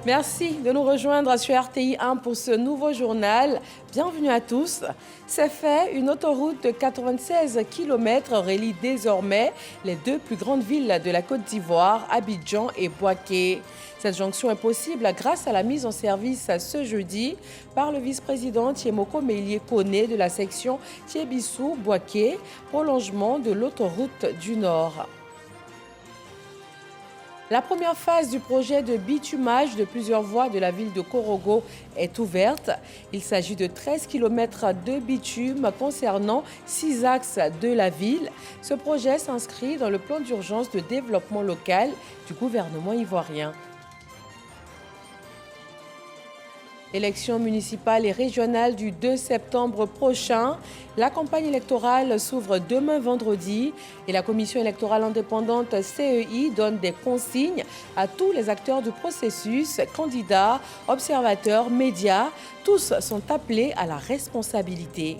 Merci de nous rejoindre sur RTI 1 pour ce nouveau journal. Bienvenue à tous. C'est fait, une autoroute de 96 km relie désormais les deux plus grandes villes de la Côte d'Ivoire, Abidjan et Bouaké. Cette jonction est possible grâce à la mise en service ce jeudi par le vice-président Thiemoko Meïlie Koné de la section Thiébissou-Bouaké, prolongement de l'autoroute du Nord. La première phase du projet de bitumage de plusieurs voies de la ville de Korogo est ouverte. Il s'agit de 13 km de bitume concernant 6 axes de la ville. Ce projet s'inscrit dans le plan d'urgence de développement local du gouvernement ivoirien. Élections municipales et régionales du 2 septembre prochain. La campagne électorale s'ouvre demain vendredi et la commission électorale indépendante CEI donne des consignes à tous les acteurs du processus, candidats, observateurs, médias. Tous sont appelés à la responsabilité.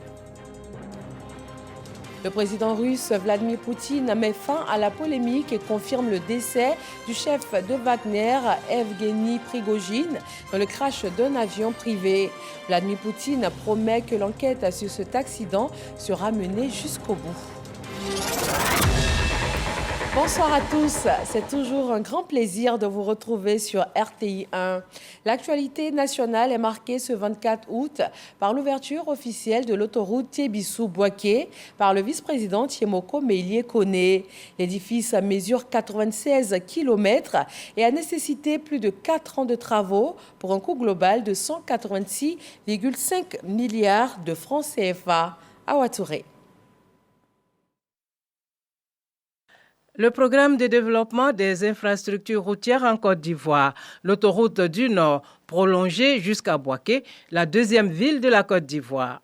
Le président russe Vladimir Poutine met fin à la polémique et confirme le décès du chef de Wagner, Evgeny Prigojine, dans le crash d'un avion privé. Vladimir Poutine promet que l'enquête sur cet accident sera menée jusqu'au bout. Bonsoir à tous, c'est toujours un grand plaisir de vous retrouver sur RTI 1. L'actualité nationale est marquée ce 24 août par l'ouverture officielle de l'autoroute Thiébissou-Bouaké par le vice-président Thiemoko Meïlie Koné. L'édifice mesure 96 km et a nécessité plus de 4 ans de travaux pour un coût global de 186,5 milliards de francs CFA. Awa Touré. Le programme de développement des infrastructures routières en Côte d'Ivoire, l'autoroute du Nord, prolongée jusqu'à Bouaké, la deuxième ville de la Côte d'Ivoire.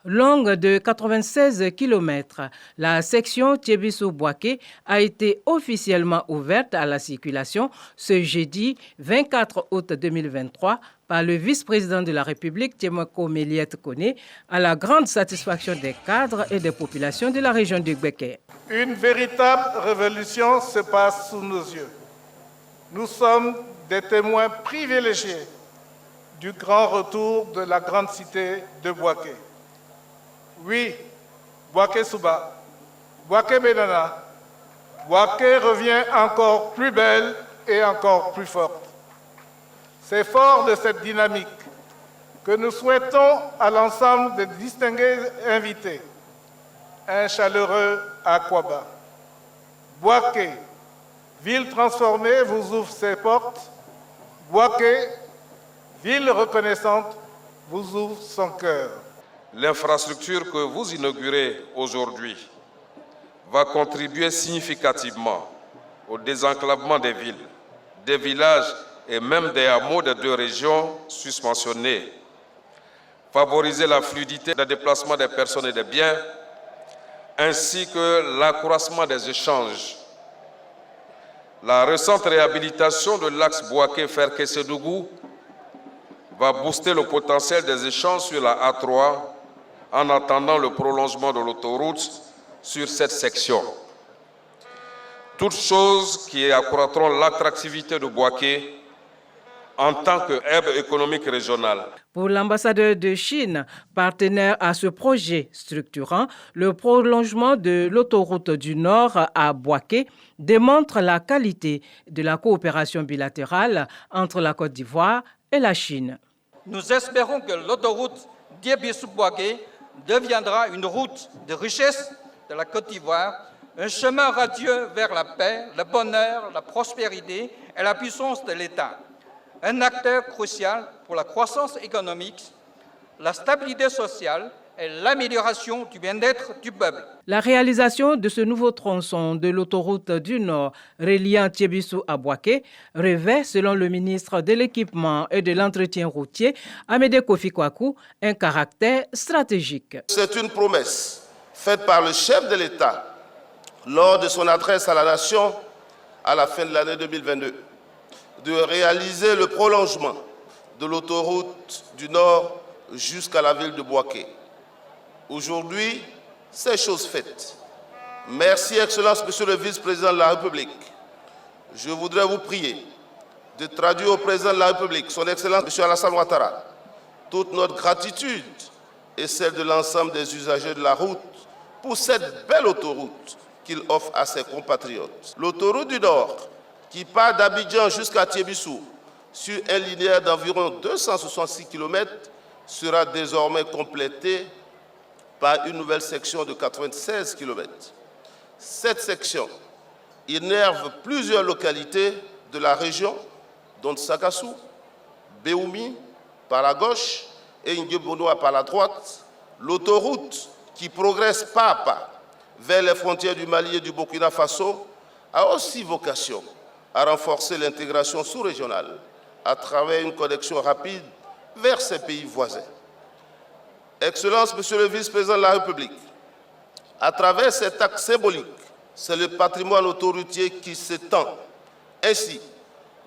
Longue de 96 km, la section Thiébissou-Bouaké a été officiellement ouverte à la circulation ce jeudi 24 août 2023 par le vice-président de la République, Thiemoko Meïlie Koné, à la grande satisfaction des cadres et des populations de la région du Béké. Une véritable révolution se passe sous nos yeux. Nous sommes des témoins privilégiés du grand retour de la grande cité de Bouaké. Oui, Bouaké Souba, Bouaké Benana, Bouaké revient encore plus belle et encore plus forte. C'est fort de cette dynamique que nous souhaitons à l'ensemble des distingués invités un chaleureux Aquaba. Bouaké, ville transformée, vous ouvre ses portes. Bouaké, ville reconnaissante, vous ouvre son cœur. L'infrastructure que vous inaugurez aujourd'hui va contribuer significativement au désenclavement des villes, des villages et même des hameaux des deux régions susmentionnées, favoriser la fluidité des déplacements des personnes et des biens, ainsi que l'accroissement des échanges. La récente réhabilitation de l'axe Bouaké-Ferké-Sédougou va booster le potentiel des échanges sur la A3 en attendant le prolongement de l'autoroute sur cette section. Toutes choses qui accroîtront l'attractivité de Bouaké en tant que hub économique régional. Pour l'ambassadeur de Chine, partenaire à ce projet structurant, le prolongement de l'autoroute du Nord à Bouaké démontre la qualité de la coopération bilatérale entre la Côte d'Ivoire et la Chine. Nous espérons que l'autoroute Thiébissou-Bouaké deviendra une route de richesse de la Côte d'Ivoire, un chemin radieux vers la paix, le bonheur, la prospérité et la puissance de l'État. Un acteur crucial pour la croissance économique, la stabilité sociale et l'amélioration du bien-être du peuple. La réalisation de ce nouveau tronçon de l'autoroute du Nord reliant Thiébissou à Bouaké revêt, selon le ministre de l'Équipement et de l'Entretien routier, Amédée Kofi Kwaku, un caractère stratégique. C'est une promesse faite par le chef de l'État lors de son adresse à la nation à la fin de l'année 2022. De réaliser le prolongement de l'autoroute du Nord jusqu'à la ville de Bouaké. Aujourd'hui, c'est chose faite. Merci, Excellence, Monsieur le Vice-président de la République. Je voudrais vous prier de traduire au président de la République, son Excellence M. Alassane Ouattara, toute notre gratitude et celle de l'ensemble des usagers de la route pour cette belle autoroute qu'il offre à ses compatriotes. L'autoroute du Nord, qui part d'Abidjan jusqu'à Tiébissou, sur un linéaire d'environ 266 km, sera désormais complétée par une nouvelle section de 96 km. Cette section innerve plusieurs localités de la région, dont Sagassou, Béoumi par la gauche et Nguebonoa par la droite. L'autoroute qui progresse pas à pas vers les frontières du Mali et du Burkina Faso a aussi vocation à renforcer l'intégration sous-régionale à travers une connexion rapide vers ses pays voisins. Excellence, Monsieur le Vice-président de la République, à travers cet acte symbolique, c'est le patrimoine autoroutier qui s'étend. Ainsi,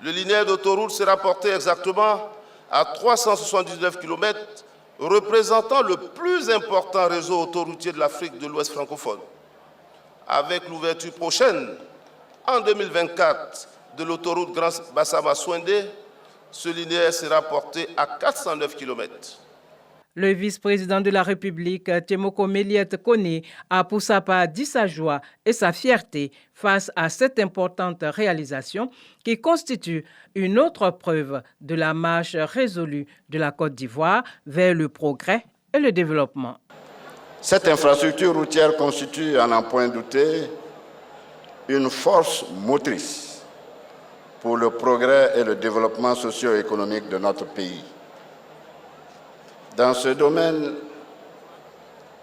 le linéaire d'autoroute sera porté exactement à 379 km, représentant le plus important réseau autoroutier de l'Afrique de l'Ouest francophone. Avec l'ouverture prochaine, en 2024, de l'autoroute Grand Bassama-Souindé, ce linéaire sera porté à 409 km. Le vice-président de la République, Temoko Méliette Koné, a pour sa part dit sa joie et sa fierté face à cette importante réalisation qui constitue une autre preuve de la marche résolue de la Côte d'Ivoire vers le progrès et le développement. Cette infrastructure routière constitue, à n'en point douter, une force motrice pour le progrès et le développement socio-économique de notre pays. Dans ce domaine,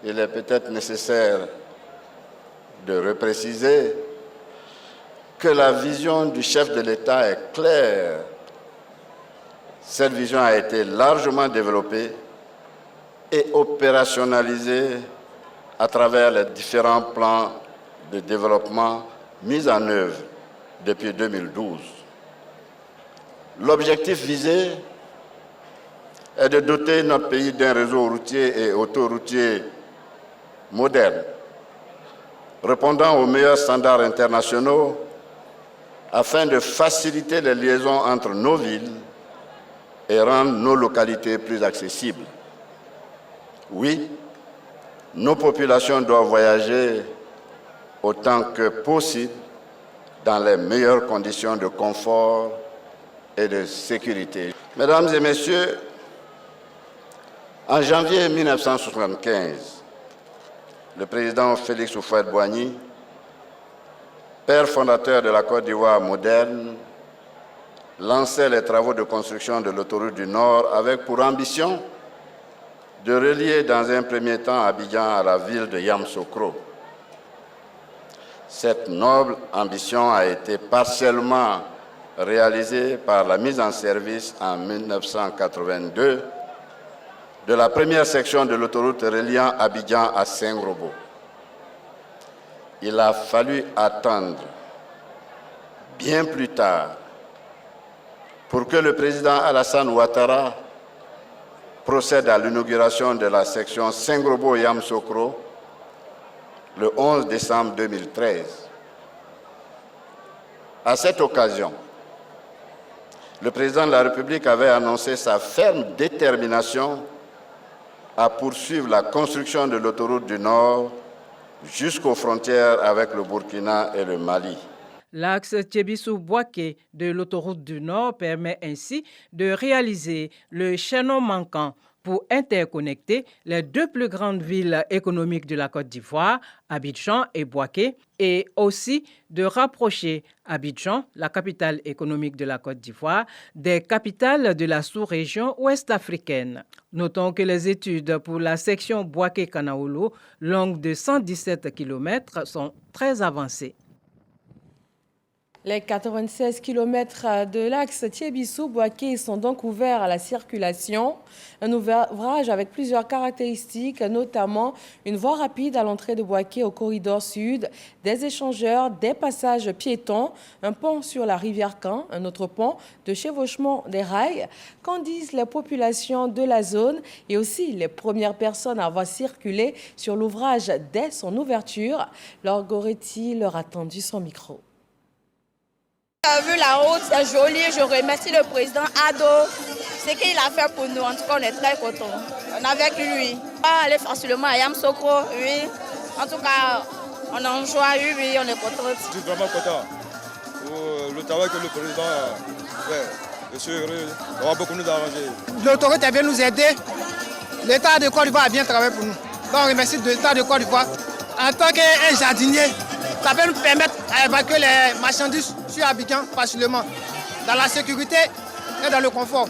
il est peut-être nécessaire de repréciser que la vision du chef de l'État est claire. Cette vision a été largement développée et opérationnalisée à travers les différents plans de développement mis en œuvre depuis 2012. L'objectif visé est de doter notre pays d'un réseau routier et autoroutier moderne, répondant aux meilleurs standards internationaux afin de faciliter les liaisons entre nos villes et rendre nos localités plus accessibles. Oui, nos populations doivent voyager autant que possible dans les meilleures conditions de confort et de sécurité. Mesdames et messieurs, en janvier 1975, le président Félix Houphouët-Boigny, père fondateur de la Côte d'Ivoire moderne, lançait les travaux de construction de l'autoroute du Nord avec pour ambition de relier dans un premier temps Abidjan à la ville de Yamoussoukro. Cette noble ambition a été partiellement réalisée par la mise en service en 1982 de la première section de l'autoroute reliant Abidjan à Saint-Grobo. Il a fallu attendre bien plus tard pour que le président Alassane Ouattara procède à l'inauguration de la section Saint-Grobo-Yamoussoukro le 11 décembre 2013. À cette occasion, le président de la République avait annoncé sa ferme détermination à poursuivre la construction de l'autoroute du Nord jusqu'aux frontières avec le Burkina et le Mali. L'axe Tiébissou-Boaké de l'autoroute du Nord permet ainsi de réaliser le chaînon manquant pour interconnecter les deux plus grandes villes économiques de la Côte d'Ivoire, Abidjan et Boaké, et aussi de rapprocher Abidjan, la capitale économique de la Côte d'Ivoire, des capitales de la sous-région ouest-africaine. Notons que les études pour la section Boaké-Kanaolo, longue de 117 km, sont très avancées. Les 96 km de l'axe Tiébissou-Boaké sont donc ouverts à la circulation. Un ouvrage avec plusieurs caractéristiques, notamment une voie rapide à l'entrée de Boaké au corridor sud, des échangeurs, des passages piétons, un pont sur la rivière Kan, un autre pont de chevauchement des rails. Qu'en disent les populations de la zone et aussi les premières personnes à avoir circulé sur l'ouvrage dès son ouverture? Laure Goretti leur a tendu son micro. Vu la route, c'est joli. Je remercie le président Ado. Ce qu'il a fait pour nous, en tout cas, on est très contents. On est avec lui. On va aller facilement à Yamsokro, oui. En tout cas, on est en joie, oui, on est contents. Je suis vraiment content pour le travail que le président fait. Je suis heureux d'avoir beaucoup nous arrangé. L'autoroute a bien nous aider. L'État de Côte d'Ivoire a bien travaillé pour nous. Donc, on remercie l'État de Côte d'Ivoire. En tant qu'un jardinier, ça peut nous permettre d'évacuer les marchandises sur Abidjan facilement, dans la sécurité et dans le confort.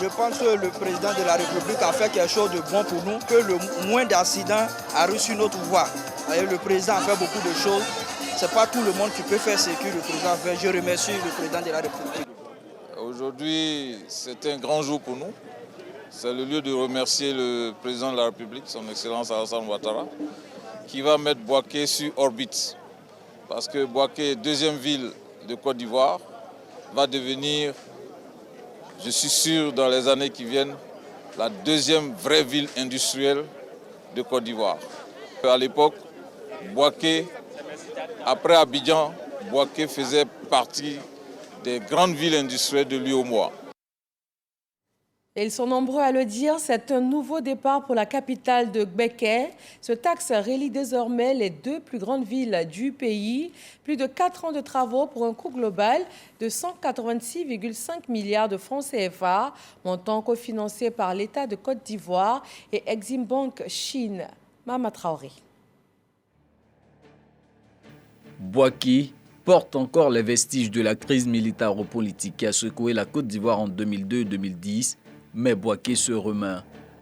Je pense que le président de la République a fait quelque chose de bon pour nous, que le moins d'accidents a reçu notre voix. Le président a fait beaucoup de choses. Ce n'est pas tout le monde qui peut faire ce que le président fait. Je remercie le président de la République. Aujourd'hui, c'est un grand jour pour nous. C'est le lieu de remercier le président de la République, son Excellence Alassane Ouattara, qui va mettre Bouaké sur orbite. Parce que Bouaké, deuxième ville de Côte d'Ivoire, va devenir, je suis sûr, dans les années qui viennent, la deuxième vraie ville industrielle de Côte d'Ivoire. À l'époque, Bouaké, après Abidjan, Bouaké faisait partie des grandes villes industrielles de l'UEMOA. Et ils sont nombreux à le dire, c'est un nouveau départ pour la capitale de Gbeke. Ce axe relie désormais les deux plus grandes villes du pays. Plus de 4 ans de travaux pour un coût global de 186,5 milliards de francs CFA, montant cofinancé par l'État de Côte d'Ivoire et Exim Bank Chine. Mama Traoré. Bouaké porte encore les vestiges de la crise militaro-politique qui a secoué la Côte d'Ivoire en 2002 et 2010. Mais Bouaké se remet.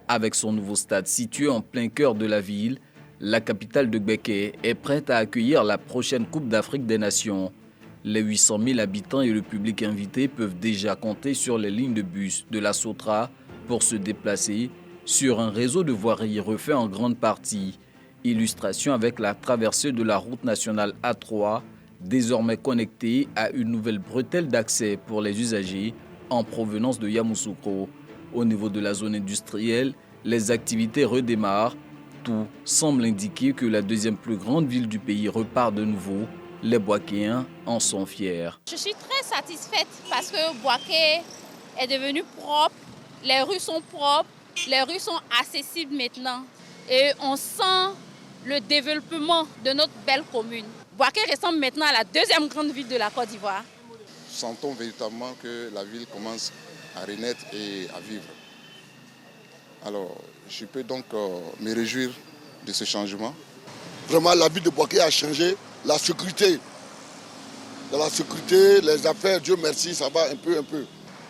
Avec son nouveau stade situé en plein cœur de la ville, la capitale de Gbeke est prête à accueillir la prochaine Coupe d'Afrique des Nations. Les 800 000 habitants et le public invité peuvent déjà compter sur les lignes de bus de la Sotra pour se déplacer sur un réseau de voiries refait en grande partie. Illustration avec la traversée de la route nationale A3, désormais connectée à une nouvelle bretelle d'accès pour les usagers en provenance de Yamoussoukro. Au niveau de la zone industrielle, les activités redémarrent. Tout semble indiquer que la deuxième plus grande ville du pays repart de nouveau. Les Bouakéens en sont fiers. Je suis très satisfaite parce que Bouaké est devenu propre, les rues sont propres, les rues sont accessibles maintenant et on sent le développement de notre belle commune. Bouaké ressemble maintenant à la deuxième grande ville de la Côte d'Ivoire. Sentons véritablement que la ville commence à renaître et à vivre. Alors, je peux donc me réjouir de ce changement. Vraiment, la ville de Bouaké a changé. La sécurité, dans la sécurité, les affaires, Dieu merci, ça va un peu.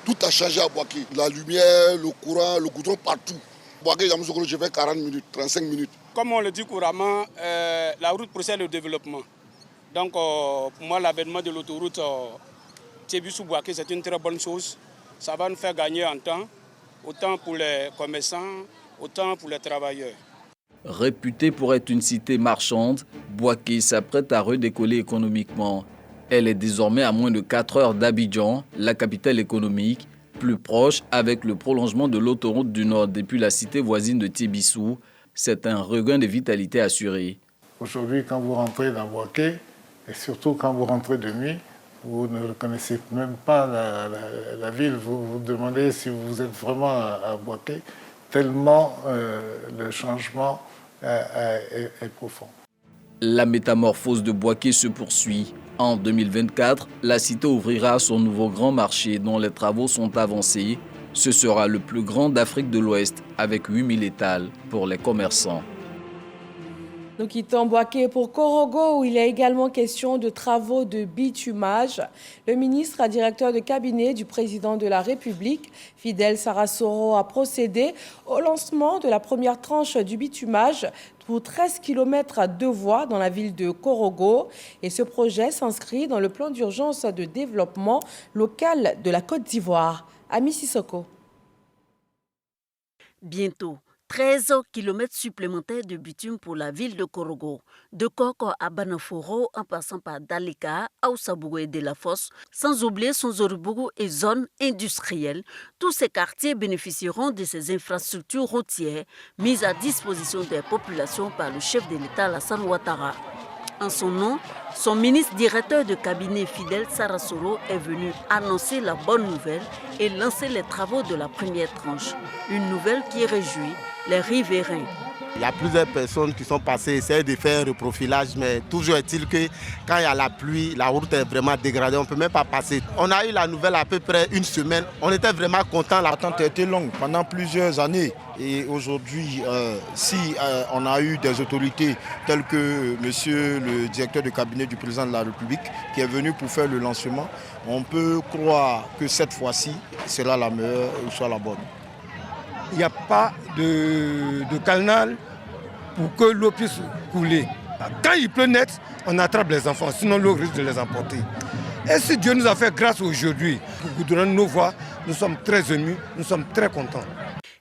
Tout a changé à Bouaké. La lumière, le courant, le goudron, partout. Bouaké, je fais 40 minutes, 35 minutes. Comme on le dit couramment, la route procède au développement. Donc, pour moi, l'avènement de l'autoroute Thiébissou-Bouaké, c'est une très bonne chose. Ça va nous faire gagner en temps, autant pour les commerçants, autant pour les travailleurs. Réputée pour être une cité marchande, Bouaké s'apprête à redécoller économiquement. Elle est désormais à moins de 4 heures d'Abidjan, la capitale économique, plus proche avec le prolongement de l'autoroute du Nord depuis la cité voisine de Thiébissou. C'est un regain de vitalité assuré. Aujourd'hui, quand vous rentrez dans Bouaké, et surtout quand vous rentrez de nuit, vous ne reconnaissez même pas la ville. Vous vous demandez si vous êtes vraiment à Bouaké, tellement le changement est profond. La métamorphose de Bouaké se poursuit. En 2024, la cité ouvrira son nouveau grand marché dont les travaux sont avancés. Ce sera le plus grand d'Afrique de l'Ouest avec 8000 étals pour les commerçants. Nous quittons Bouaké pour Korogo où il est également question de travaux de bitumage. Le ministre et directeur de cabinet du président de la République, Fidel Sarasoro, a procédé au lancement de la première tranche du bitumage pour 13 km à 2 voies dans la ville de Korogo. Et ce projet s'inscrit dans le plan d'urgence de développement local de la Côte d'Ivoire. Ami Sissoko. Bientôt, 13 km supplémentaires de bitume pour la ville de Korogo. De Koko à Banaforo, en passant par Dalika, Aoussabougou et De La Fosse, sans oublier Sonzorobougou et zones industrielles. Tous ces quartiers bénéficieront de ces infrastructures routières mises à disposition des populations par le chef de l'État, Alassane Ouattara. En son nom, son ministre directeur de cabinet Fidel Sarasoro est venu annoncer la bonne nouvelle et lancer les travaux de la première tranche. Une nouvelle qui réjouit les riverains. Il y a plusieurs personnes qui sont passées, essayer de faire un reprofilage, mais toujours est-il que quand il y a la pluie, la route est vraiment dégradée, on ne peut même pas passer. On a eu la nouvelle à peu près une semaine, on était vraiment contents. L'attente a été longue pendant plusieurs années et aujourd'hui, si on a eu des autorités telles que monsieur le directeur de cabinet du président de la République qui est venu pour faire le lancement, on peut croire que cette fois-ci sera la meilleure ou soit la bonne. Il n'y a pas de canal pour que l'eau puisse couler. Quand il pleut net, on attrape les enfants, sinon l'eau risque de les emporter. Et si Dieu nous a fait grâce aujourd'hui pour goudronner nos voies, nous sommes très émus, nous sommes très contents.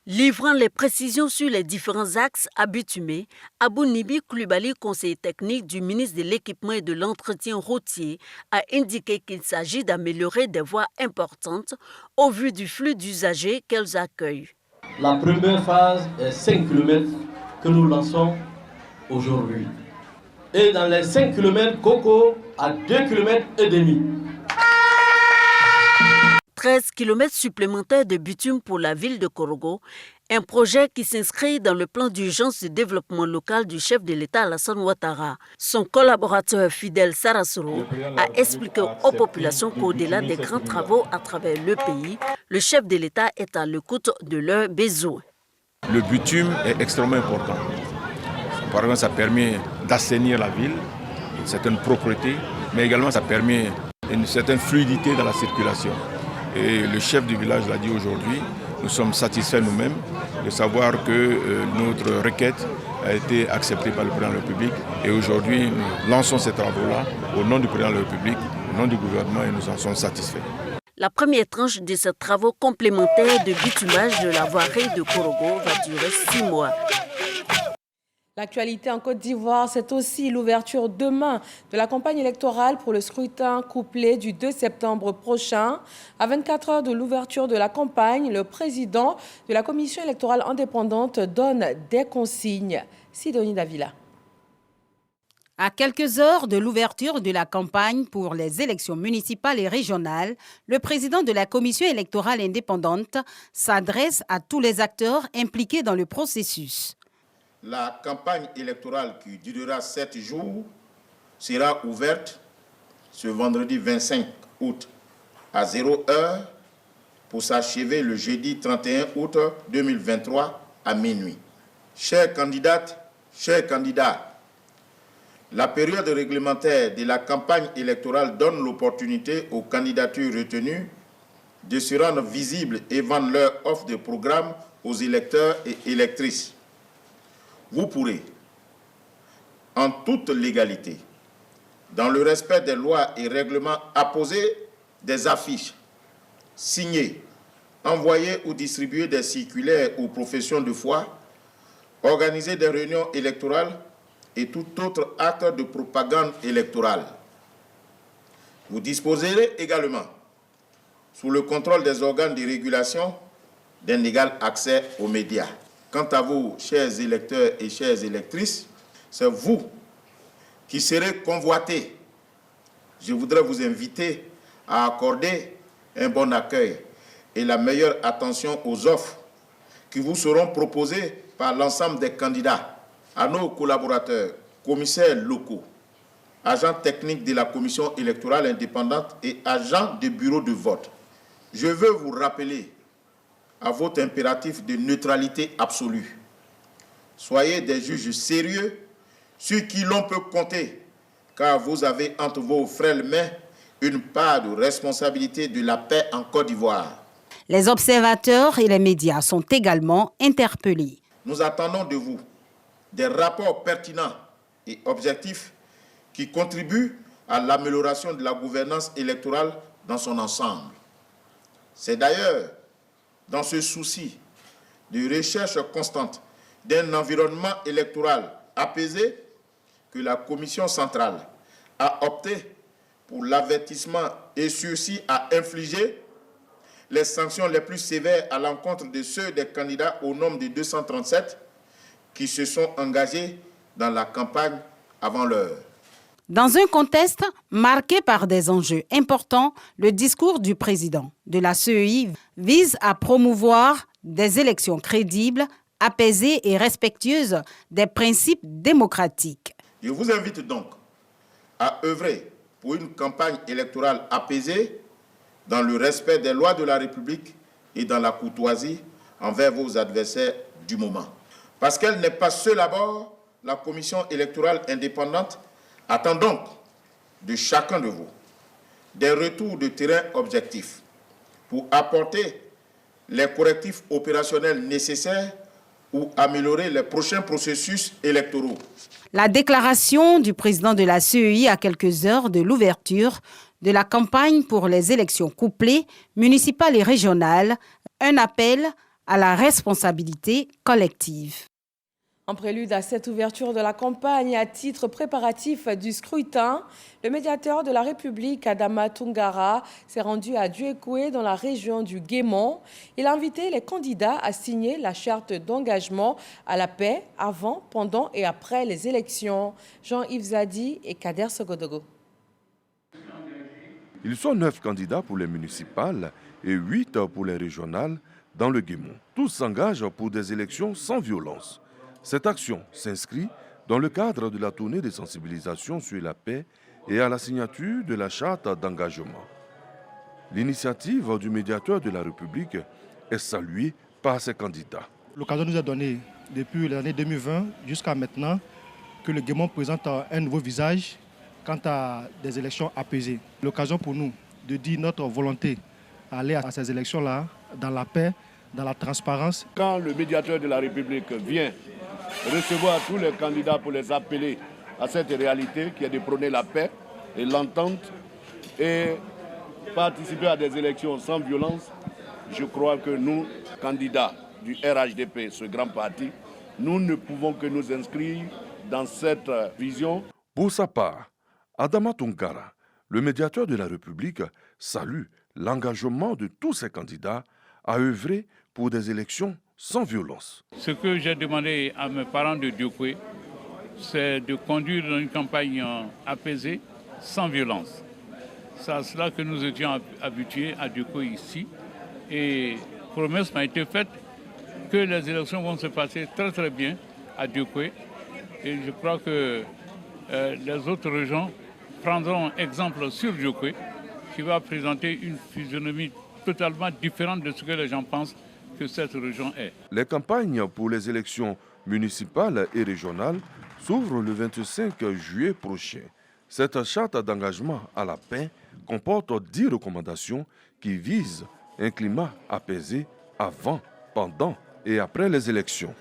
Livrant les précisions sur les différents axes à bitumer, Abou Nibi Koulibaly, conseiller technique du ministre de l'Équipement et de l'Entretien routier, a indiqué qu'il s'agit d'améliorer des voies importantes au vu du flux d'usagers qu'elles accueillent. La première phase est 5 km que nous lançons aujourd'hui. Et dans les 5 km, Coco à 2 km et demi. 13 km supplémentaires de bitume pour la ville de Korogo, un projet qui s'inscrit dans le plan d'urgence de développement local du chef de l'État Alassane Ouattara. Son collaborateur Fidel Sarasoro a expliqué aux populations qu'au-delà des grands travaux à travers le pays, le chef de l'État est à l'écoute de leurs besoins. Le bitume est extrêmement important. Par exemple, ça permet d'assainir la ville, une certaine propreté, mais également ça permet une certaine fluidité dans la circulation. Et le chef du village l'a dit aujourd'hui, nous sommes satisfaits nous-mêmes de savoir que notre requête a été acceptée par le président de la République. Et aujourd'hui, nous lançons ces travaux-là au nom du président de la République, au nom du gouvernement, et nous en sommes satisfaits. La première tranche de ces travaux complémentaires de bitumage de la voirie de Korogo va durer 6 mois. L'actualité en Côte d'Ivoire, c'est aussi l'ouverture demain de la campagne électorale pour le scrutin couplé du 2 septembre prochain. À 24 heures de l'ouverture de la campagne, le président de la commission électorale indépendante donne des consignes. Sidonie Davila. À quelques heures de l'ouverture de la campagne pour les élections municipales et régionales, le président de la commission électorale indépendante s'adresse à tous les acteurs impliqués dans le processus. La campagne électorale qui durera 7 jours sera ouverte ce vendredi 25 août à 0 heure pour s'achever le jeudi 31 août 2023 à minuit. Chères candidates, chers candidats, la période réglementaire de la campagne électorale donne l'opportunité aux candidatures retenues de se rendre visibles et vendre leur offre de programme aux électeurs et électrices. Vous pourrez, en toute légalité, dans le respect des lois et règlements, apposer des affiches, signer, envoyer ou distribuer des circulaires aux professions de foi, organiser des réunions électorales et tout autre acte de propagande électorale. Vous disposerez également, sous le contrôle des organes de régulation, d'un égal accès aux médias. Quant à vous, chers électeurs et chères électrices, c'est vous qui serez convoités. Je voudrais vous inviter à accorder un bon accueil et la meilleure attention aux offres qui vous seront proposées par l'ensemble des candidats. À nos collaborateurs, commissaires locaux, agents techniques de la commission électorale indépendante et agents de bureau de vote, je veux vous rappeler à votre impératif de neutralité absolue. Soyez des juges sérieux sur qui l'on peut compter, car vous avez entre vos frêles mains une part de responsabilité de la paix en Côte d'Ivoire. Les observateurs et les médias sont également interpellés. Nous attendons de vous des rapports pertinents et objectifs qui contribuent à l'amélioration de la gouvernance électorale dans son ensemble. C'est d'ailleurs dans ce souci de recherche constante d'un environnement électoral apaisé que la Commission centrale a opté pour l'avertissement et sursis à infliger les sanctions les plus sévères à l'encontre de ceux des candidats au nombre de 237 qui se sont engagés dans la campagne avant l'heure. Dans un contexte marqué par des enjeux importants, le discours du président de la CEI vise à promouvoir des élections crédibles, apaisées et respectueuses des principes démocratiques. Je vous invite donc à œuvrer pour une campagne électorale apaisée dans le respect des lois de la République et dans la courtoisie envers vos adversaires du moment. Parce qu'elle n'est pas seule à bord, la commission électorale indépendante attend donc de chacun de vous des retours de terrain objectifs pour apporter les correctifs opérationnels nécessaires ou améliorer les prochains processus électoraux. La déclaration du président de la CEI à quelques heures de l'ouverture de la campagne pour les élections couplées, municipales et régionales, un appel à la responsabilité collective. En prélude à cette ouverture de la campagne à titre préparatif du scrutin, le médiateur de la République, Adama Tungara, s'est rendu à Djuekoué dans la région du Guémon. Il a invité les candidats à signer la charte d'engagement à la paix avant, pendant et après les élections. Jean-Yves Zadi et Kader Sogodogo. Ils sont 9 candidats pour les municipales et 8 pour les régionales dans le Guémon. Tous s'engagent pour des élections sans violence. Cette action s'inscrit dans le cadre de la tournée de sensibilisation sur la paix et à la signature de la charte d'engagement. L'initiative du médiateur de la République est saluée par ses candidats. L'occasion nous a donné, depuis l'année 2020 jusqu'à maintenant, que le Guémon présente un nouveau visage quant à des élections apaisées. L'occasion pour nous de dire notre volonté à aller à ces élections-là dans la paix, dans la transparence. Quand le médiateur de la République vient recevoir tous les candidats pour les appeler à cette réalité qui est de prôner la paix et l'entente et participer à des élections sans violence, je crois que nous, candidats du RHDP, ce grand parti, nous ne pouvons que nous inscrire dans cette vision. Pour sa part, Adama Tungara, le médiateur de la République, salue l'engagement de tous ces candidats à œuvrer pour des élections sans violence. Ce que j'ai demandé à mes parents de Djuekoué, c'est de conduire une campagne apaisée, sans violence. C'est à cela que nous étions habitués à Djuekoué ici. Et promesse m'a été faite que les élections vont se passer très très bien à Djuekoué. Et je crois que les autres régions prendront exemple sur Djuekoué, qui va présenter une physionomie totalement différente de ce que les gens pensent que cette région est. Les campagnes pour les élections municipales et régionales s'ouvrent le 25 juillet prochain. Cette charte d'engagement à la paix comporte 10 recommandations qui visent un climat apaisé avant, pendant et après les élections.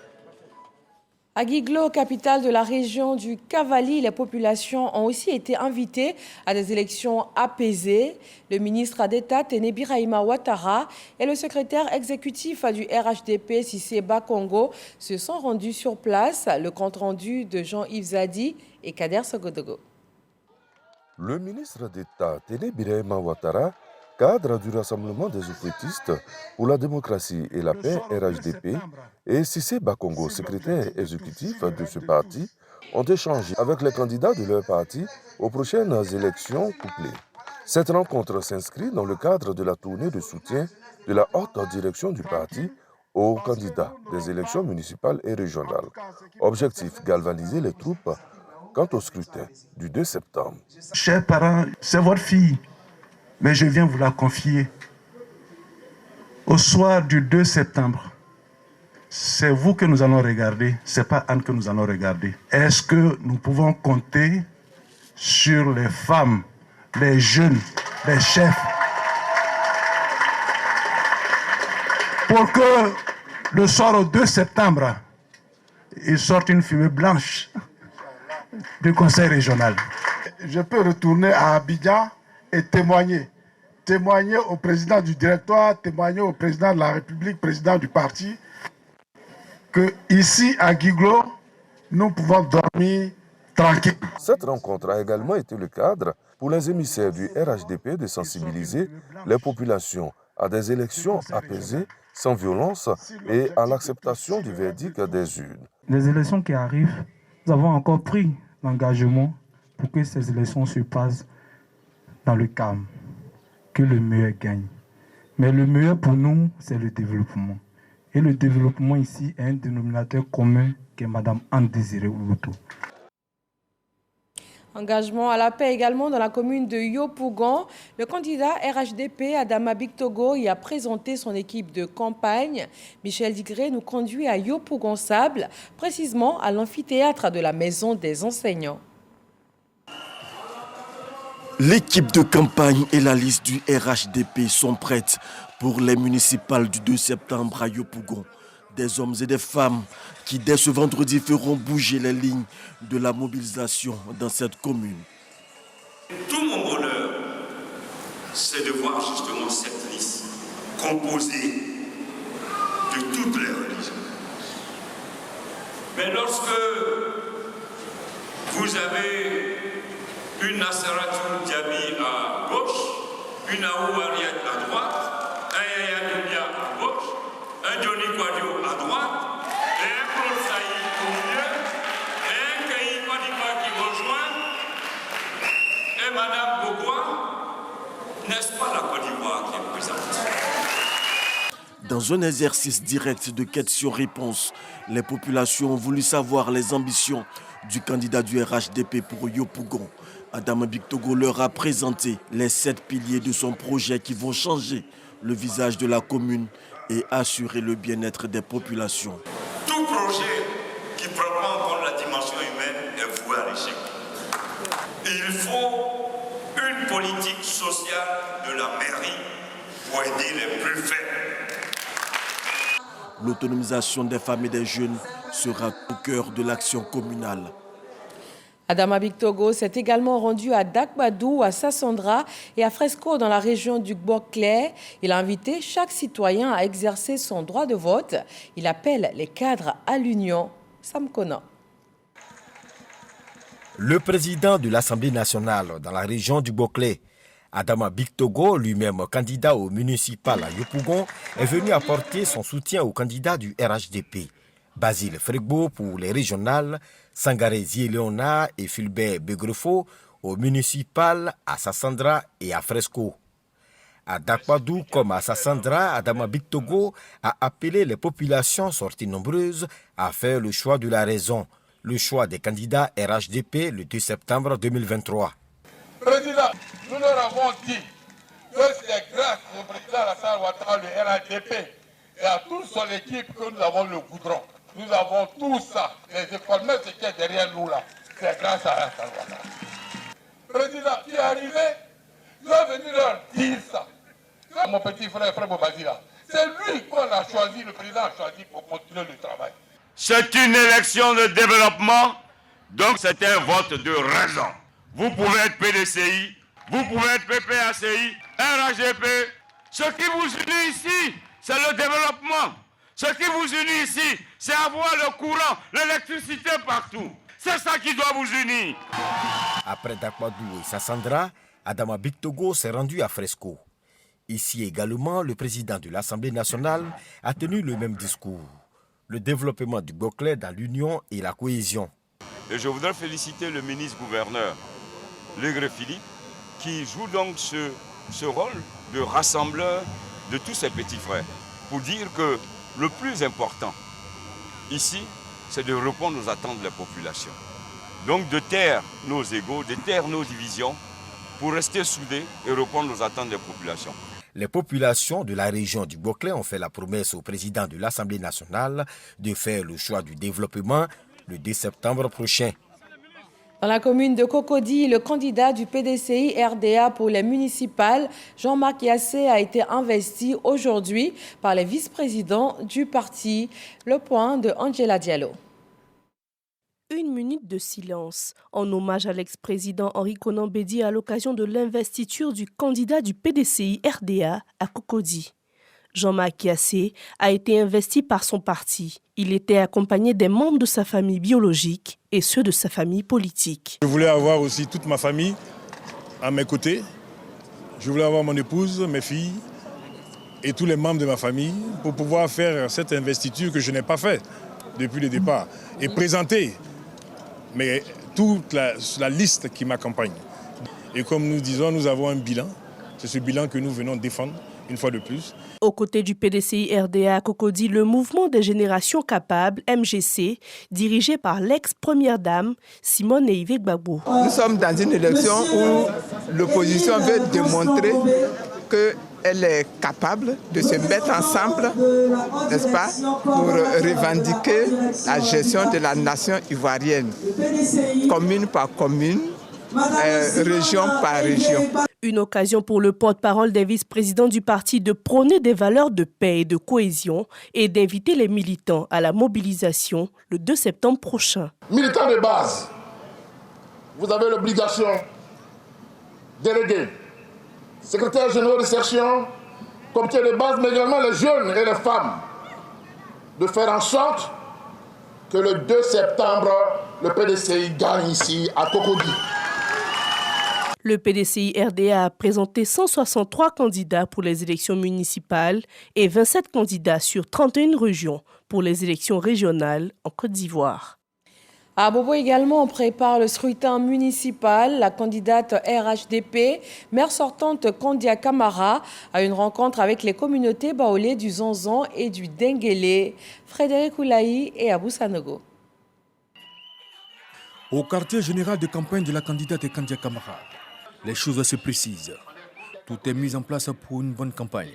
À Guiglo, capitale de la région du Cavali, les populations ont aussi été invitées à des élections apaisées. Le ministre d'État, Téné Birahima Ouattara, et le secrétaire exécutif du RHDP, Cissé Bakongo, se sont rendus sur place. Le compte-rendu de Jean-Yves Zadi et Kader Sogodogo. Le ministre d'État, Téné Birahima Ouattara, cadre du Rassemblement des oufétistes pour la démocratie et la paix RHDP, et Cissé Bakongo, secrétaire exécutif de ce parti, ont échangé avec les candidats de leur parti aux prochaines élections couplées. Cette rencontre s'inscrit dans le cadre de la tournée de soutien de la haute direction du parti aux candidats des élections municipales et régionales. Objectif, galvaniser les troupes quant au scrutin du 2 septembre. Chers parents, c'est votre fille, mais je viens vous la confier. Au soir du 2 septembre, c'est vous que nous allons regarder, ce n'est pas Anne que nous allons regarder. Est-ce que nous pouvons compter sur les femmes, les jeunes, les chefs, pour que le soir au 2 septembre, il sorte une fumée blanche du conseil régional? Je peux retourner à Abidjan et témoigner au président du directoire, témoigner au président de la République, président du parti, que ici à Guiglo, nous pouvons dormir tranquille. Cette rencontre a également été le cadre pour les émissaires du RHDP de sensibiliser les populations à des élections apaisées, sans violence et à l'acceptation du verdict des urnes. Les élections qui arrivent, nous avons encore pris l'engagement pour que ces élections se passent dans le calme, que le meilleur gagne. Mais le meilleur pour nous, c'est le développement. Et le développement ici est un dénominateur commun qui est Mme Anne Désiré Ouloutou. Engagement à la paix également dans la commune de Yopougon. Le candidat RHDP Adama Bictogo y a présenté son équipe de campagne. Michel Digré nous conduit à Yopougon-Sable, précisément à l'amphithéâtre de la Maison des enseignants. L'équipe de campagne et la liste du RHDP sont prêtes pour les municipales du 2 septembre à Yopougon. Des hommes et des femmes qui, dès ce vendredi, feront bouger les lignes de la mobilisation dans cette commune. Tout mon bonheur, c'est de voir justement cette liste composée de toutes les religions. Mais lorsque vous avez une Nassaratou Diaby à gauche, une Aou Ariad à droite, un Yaya Doumbia à gauche, un Johnny Kwadio à droite, et un Claude Saïd au milieu, et un Kaï Kwadiba qui rejoint, et Madame Bokoua, n'est-ce pas la Côte d'Ivoire qui est présente? Dans un exercice direct de questions-réponses, les populations ont voulu savoir les ambitions du candidat du RHDP pour Yopougon. Adama Bictogo leur a présenté les 7 piliers de son projet qui vont changer le visage de la commune et assurer le bien-être des populations. Tout projet qui prend en compte la dimension humaine est voué à l'échec. Il faut une politique sociale de la mairie pour aider les plus faibles. L'autonomisation des femmes et des jeunes sera au cœur de l'action communale. Adama Bictogo s'est également rendu à Dakbadou, à Sassandra et à Fresco dans la région du Gbok-Clair. Il a invité chaque citoyen à exercer son droit de vote. Il appelle les cadres à l'union. Sam Kona. Le président de l'Assemblée nationale dans la région du Gbok-Clair, Adama Bictogo, lui-même candidat au municipal à Yopougon, est venu apporter son soutien au candidat du RHDP. Basile Fregbo pour les régionales, Sangaré Zié-Léona et Fulbert Begrefo au municipal, à Sassandra et à Fresco. À Dakbadou comme à Sassandra, Adama Bictogo a appelé les populations sorties nombreuses à faire le choix de la raison, le choix des candidats RHDP le 2 septembre 2023. Président, nous leur avons dit que c'est grâce au président Alassane Ouattara, le RHDP, et à toute son équipe que nous avons le goudron. Nous avons tout ça, les écoles, même ce qui est derrière nous là, c'est grâce à Alassane Ouattara. Président, qui est arrivé, je vais venir leur dire ça. Mon petit frère, frère Bobazila, c'est lui qu'on a choisi, le président a choisi pour continuer le travail. C'est une élection de développement, donc c'est un vote de raison. Vous pouvez être PDCI, vous pouvez être PPACI, RHDP. Ce qui vous unit ici, c'est le développement. Ce qui vous unit ici, c'est avoir le courant, l'électricité partout. C'est ça qui doit vous unir. Après Dakbadou et Sassandra, Adama Bictogo s'est rendu à Fresco. Ici également, le président de l'Assemblée nationale a tenu le même discours. Le développement du Gbok-Clair dans l'union et la cohésion. Et je voudrais féliciter le ministre-gouverneur, Legré Philippe, qui joue donc ce rôle de rassembleur de tous ses petits frères, pour dire que le plus important ici, c'est de répondre aux attentes de la population. Donc de taire nos égos, de taire nos divisions, pour rester soudés et répondre aux attentes des populations. Les populations de la région du Gbok-Clair ont fait la promesse au président de l'Assemblée nationale de faire le choix du développement le 2 septembre prochain. Dans la commune de Cocody, le candidat du PDCI RDA pour les municipales, Jean-Marc Yassé, a été investi aujourd'hui par les vice-présidents du parti. Le point de Angela Diallo. Une minute de silence en hommage à l'ex-président Henri Konan Bédié à l'occasion de l'investiture du candidat du PDCI RDA à Cocody. Jean-Marc Yassé a été investi par son parti. Il était accompagné des membres de sa famille biologique et ceux de sa famille politique. Je voulais avoir aussi toute ma famille à mes côtés. Je voulais avoir mon épouse, mes filles et tous les membres de ma famille pour pouvoir faire cette investiture que je n'ai pas faite depuis le départ et présenter toute la liste qui m'accompagne. Et comme nous disons, nous avons un bilan. C'est ce bilan que nous venons défendre une fois de plus. Aux côtés du PDCI RDA à Cocody, le mouvement des générations capables, MGC, dirigé par l'ex-première dame Simone Eivie Gbagbo. Nous sommes dans une élection où l'opposition veut démontrer qu'elle est capable de se mettre ensemble, n'est-ce pas, pour revendiquer la gestion de la nation ivoirienne, commune par commune, région par région. Une occasion pour le porte-parole des vice-présidents du parti de prôner des valeurs de paix et de cohésion et d'inviter les militants à la mobilisation le 2 septembre prochain. Militants de base, vous avez l'obligation, délégués, secrétaires généraux de section, comité de base, mais également les jeunes et les femmes, de faire en sorte que le 2 septembre, le PDCI gagne ici à Cocody. Le PDCI RDA a présenté 163 candidats pour les élections municipales et 27 candidats sur 31 régions pour les élections régionales en Côte d'Ivoire. À Bobo également, on prépare le scrutin municipal. La candidate RHDP, maire sortante Kandia Camara, a une rencontre avec les communautés baoulées du Zanzan et du Denguélé. Frédéric Oulaï et Abou Sanogo. Au quartier général de campagne de la candidate Kandia Camara, les choses se précisent. Tout est mis en place pour une bonne campagne.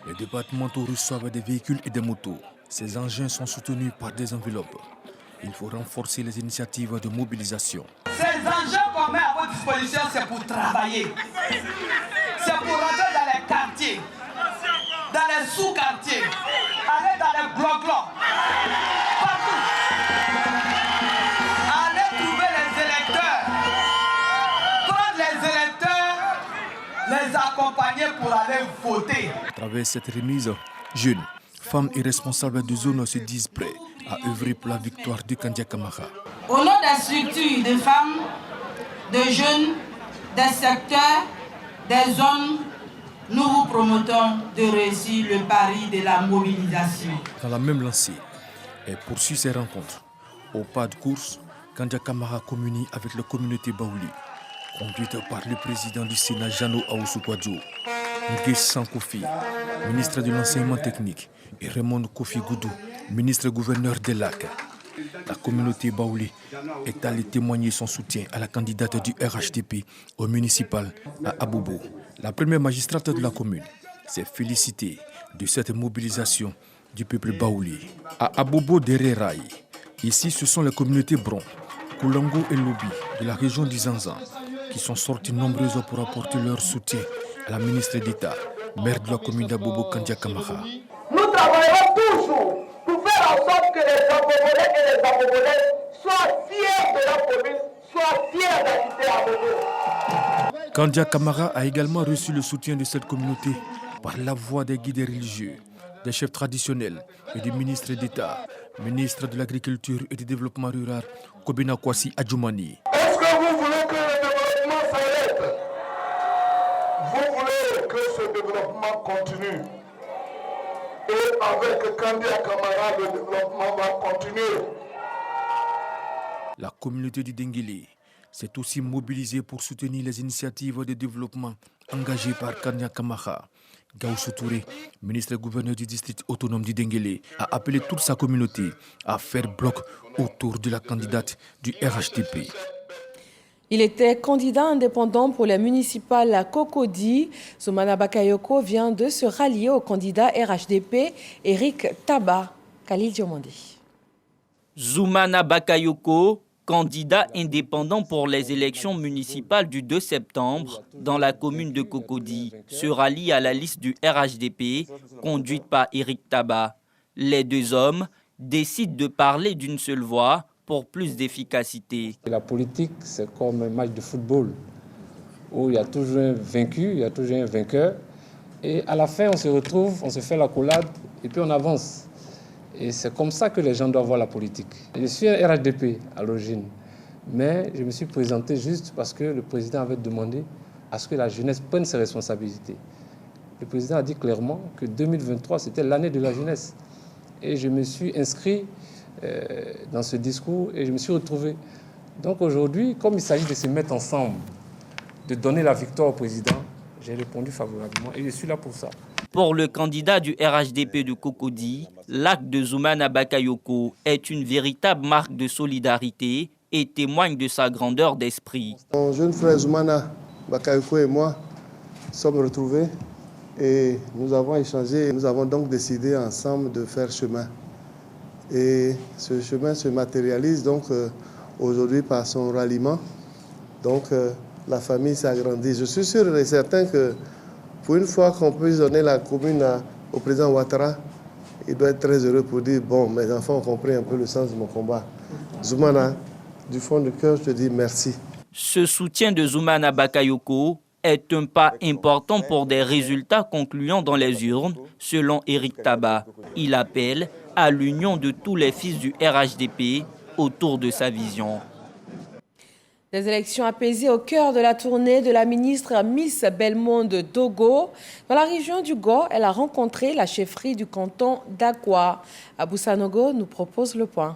Les départementaux reçoivent des véhicules et des motos. Ces engins sont soutenus par des enveloppes. Il faut renforcer les initiatives de mobilisation. Ces engins qu'on met à votre disposition, c'est pour travailler. C'est pour rentrer dans les quartiers, dans les sous-quartiers, aller dans les blocs-blocs, partout. Aller trouver les électeurs, prendre les électeurs, les accompagner pour aller voter. À travers cette remise, jeunes, femmes et responsables de zone se disent prêts à œuvrer pour la victoire de Kandia Camara. Au nom des structures de femmes, de jeunes, des secteurs, des zones, nous vous promotons de réussir le pari de la mobilisation. Dans la même lancée, elle poursuit ses rencontres. Au pas de course, Kandia Camara communie avec la communauté baouli, conduite par le président du Sénat Jano Aoussoukwadjo, Ngues Sankofi, ministre de l'enseignement technique, et Raymond Kofi Goudou, ministre-gouverneur des Lacs. La communauté baouli est allée témoigner son soutien à la candidate du RHDP au municipal à Abobo. La première magistrate de la commune s'est félicitée de cette mobilisation du peuple baouli. À Abobo Dereraï, ici ce sont les communautés Bron, Koulango et Lobi de la région du Zanzan qui sont sorties nombreuses pour apporter leur soutien à la ministre d'État, maire de la commune d'Abobo Kandia Camara. Nous travaillerons toujours pour faire en sorte que les Abobonais et les Abobonais soient fiers de la commune, soient fiers d'habiter à Bobo. Kandia Camara a également reçu le soutien de cette communauté par la voix des guides religieux, des chefs traditionnels et du ministre d'État, ministre de l'Agriculture et du Développement rural, Kobina Kwasi Adjoumani. Est-ce que vous voulez que le développement s'arrête? Vous voulez que ce développement continue? Et avec Kandia Camara, le développement va continuer. La communauté du Denguélé s'est aussi mobilisée pour soutenir les initiatives de développement engagées par Kandia Camara. Gaoussou Touré, ministre-gouverneur du district autonome du Denguélé, a appelé toute sa communauté à faire bloc autour de la candidate du RHDP. Il était candidat indépendant pour les municipales à Cocody. Zoumana Bakayoko vient de se rallier au candidat RHDP, Eric Taba. Khalil Diomandé. Zoumana Bakayoko, candidat indépendant pour les élections municipales du 2 septembre dans la commune de Cocody, se rallie à la liste du RHDP, conduite par Eric Taba. Les deux hommes décident de parler d'une seule voix pour plus d'efficacité. La politique, c'est comme un match de football où il y a toujours un vaincu, il y a toujours un vainqueur. Et à la fin, on se retrouve, on se fait la collade et puis on avance. Et c'est comme ça que les gens doivent voir la politique. Je suis un RHDP à l'origine, mais je me suis présenté juste parce que le président avait demandé à ce que la jeunesse prenne ses responsabilités. Le président a dit clairement que 2023, c'était l'année de la jeunesse. Et je me suis inscrit dans ce discours et je me suis retrouvé Donc aujourd'hui, comme il s'agit de se mettre ensemble, de donner la victoire au président, j'ai répondu favorablement et je suis là pour ça. Pour le candidat du RHDP de Cocody, l'acte de Zoumana Bakayoko est une véritable marque de solidarité et témoigne de sa grandeur d'esprit. Mon jeune frère Zoumana Bakayoko et moi sommes retrouvés et nous avons échangé. Nous avons donc décidé ensemble de faire chemin. Et ce chemin se matérialise donc aujourd'hui par son ralliement. Donc la famille s'agrandit. Je suis sûr et certain que pour une fois qu'on puisse donner la commune au président Ouattara, il doit être très heureux pour dire, bon, mes enfants ont compris un peu le sens de mon combat. Zoumana, du fond du cœur, je te dis merci. Ce soutien de Zoumana Bakayoko est un pas important pour des résultats concluants dans les urnes, selon Éric Tabat. Il appelle à l'union de tous les fils du RHDP autour de sa vision. Des élections apaisées au cœur de la tournée de la ministre Miss Bellemonde Dogo. Dans la région du Go, elle a rencontré la chefferie du canton d'Akwa. Abou Sanogo nous propose le point.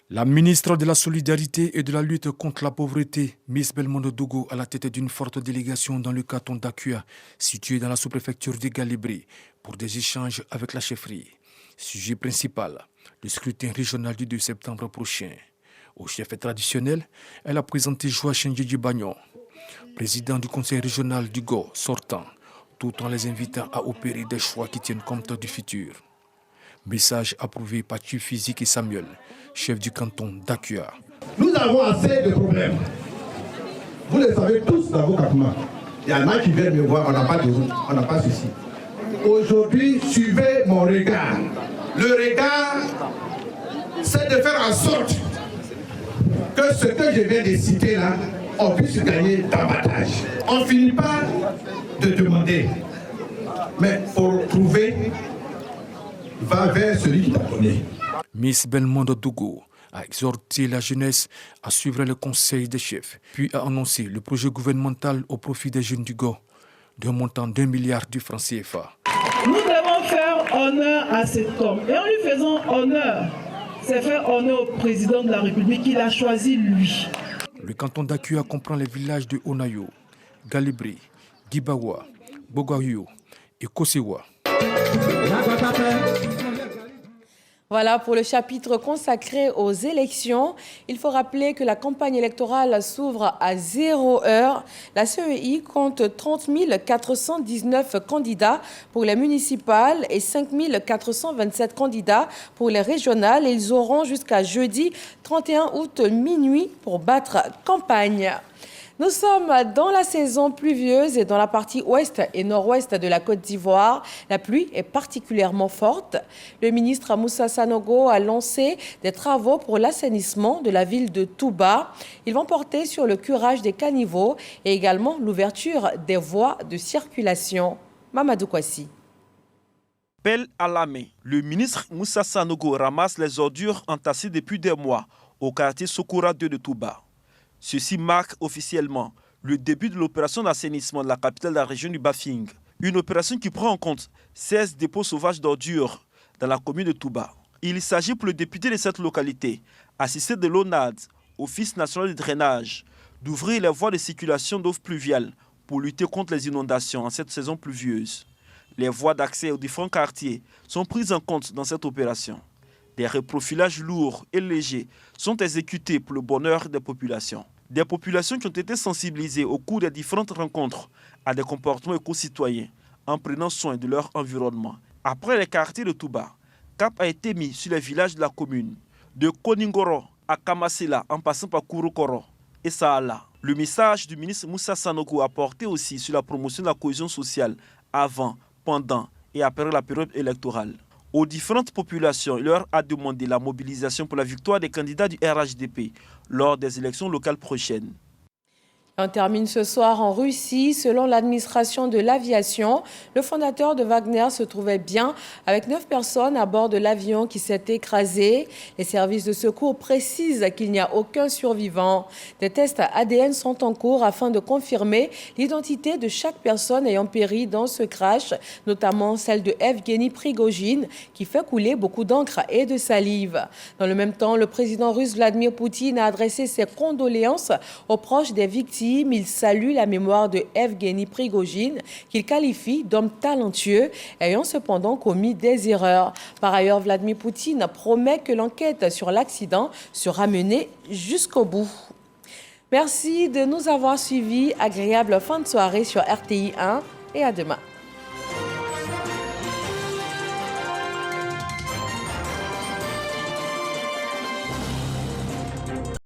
La ministre de la Solidarité et de la lutte contre la pauvreté, Miss Bellemonde Dogo, à la tête d'une forte délégation dans le canton d'Akua, situé dans la sous-préfecture de Galibri, pour des échanges avec la chefferie. Sujet principal, le scrutin régional du 2 septembre prochain. Au chef traditionnel, elle a présenté Joachim Djidjibagnon, président du conseil régional du Go sortant, tout en les invitant à opérer des choix qui tiennent compte du futur. Message approuvé par Physique et Samuel, chef du canton d'Akua. Nous avons assez de problèmes. Vous le savez tous dans vos campements. Il y en a qui viennent me voir, on n'a pas ceci. Aujourd'hui, suivez mon regard. Le regard, c'est de faire en sorte que ce que je viens de citer là, on puisse gagner davantage. On ne finit pas de demander, mais pour trouver, va vers celui qui t'a donné. Miss Bellemonde Dogo a exhorté la jeunesse à suivre le conseil des chefs, puis a annoncé le projet gouvernemental au profit des jeunes du Go, d'un montant d'1 milliard de francs CFA. Nous devons faire honneur à cet homme. Et en lui faisant honneur, c'est faire honneur au président de la République qu'il a choisi lui. Le canton d'Akua comprend les villages de Onayo, Galibri, Gibawa, Bogayo et Kosewa. Voilà pour le chapitre consacré aux élections. Il faut rappeler que la campagne électorale s'ouvre à 0 heure. La CEI compte 30 419 candidats pour les municipales et 5 427 candidats pour les régionales. Et ils auront jusqu'à jeudi 31 août minuit pour battre campagne. Nous sommes dans la saison pluvieuse et dans la partie ouest et nord-ouest de la Côte d'Ivoire. La pluie est particulièrement forte. Le ministre Moussa Sanogo a lancé des travaux pour l'assainissement de la ville de Touba. Ils vont porter sur le curage des caniveaux et également l'ouverture des voies de circulation. Mamadou Kwasi. Pelle à la main, le ministre Moussa Sanogo ramasse les ordures entassées depuis des mois au quartier Sokora 2 de Touba. Ceci marque officiellement le début de l'opération d'assainissement de la capitale de la région du Bafing. Une opération qui prend en compte 16 dépôts sauvages d'ordures dans la commune de Touba. Il s'agit pour le député de cette localité, assisté de l'ONAD, Office national de drainage, d'ouvrir les voies de circulation d'eau pluviale pour lutter contre les inondations en cette saison pluvieuse. Les voies d'accès aux différents quartiers sont prises en compte dans cette opération. Des reprofilages lourds et légers sont exécutés pour le bonheur des populations. Des populations qui ont été sensibilisées au cours des différentes rencontres à des comportements éco-citoyens en prenant soin de leur environnement. Après les quartiers de Touba, cap a été mis sur les villages de la commune, de Koningoro à Kamasela en passant par Kourokoro et Saala. Le message du ministre Moussa Sanogo a porté aussi sur la promotion de la cohésion sociale avant, pendant et après la période électorale. Aux différentes populations, il leur a demandé la mobilisation pour la victoire des candidats du RHDP lors des élections locales prochaines. On termine ce soir en Russie. Selon l'administration de l'aviation, le fondateur de Wagner se trouvait bien avec 9 personnes à bord de l'avion qui s'est écrasé. Les services de secours précisent qu'il n'y a aucun survivant. Des tests ADN sont en cours afin de confirmer l'identité de chaque personne ayant péri dans ce crash, notamment celle de Evgeny Prigojine, qui fait couler beaucoup d'encre et de salive. Dans le même temps, le président russe Vladimir Poutine a adressé ses condoléances aux proches des victimes. Il salue la mémoire de Evgeny Prigojine, qu'il qualifie d'homme talentueux, ayant cependant commis des erreurs. Par ailleurs, Vladimir Poutine promet que l'enquête sur l'accident sera menée jusqu'au bout. Merci de nous avoir suivis. Agréable fin de soirée sur RTI 1 et à demain.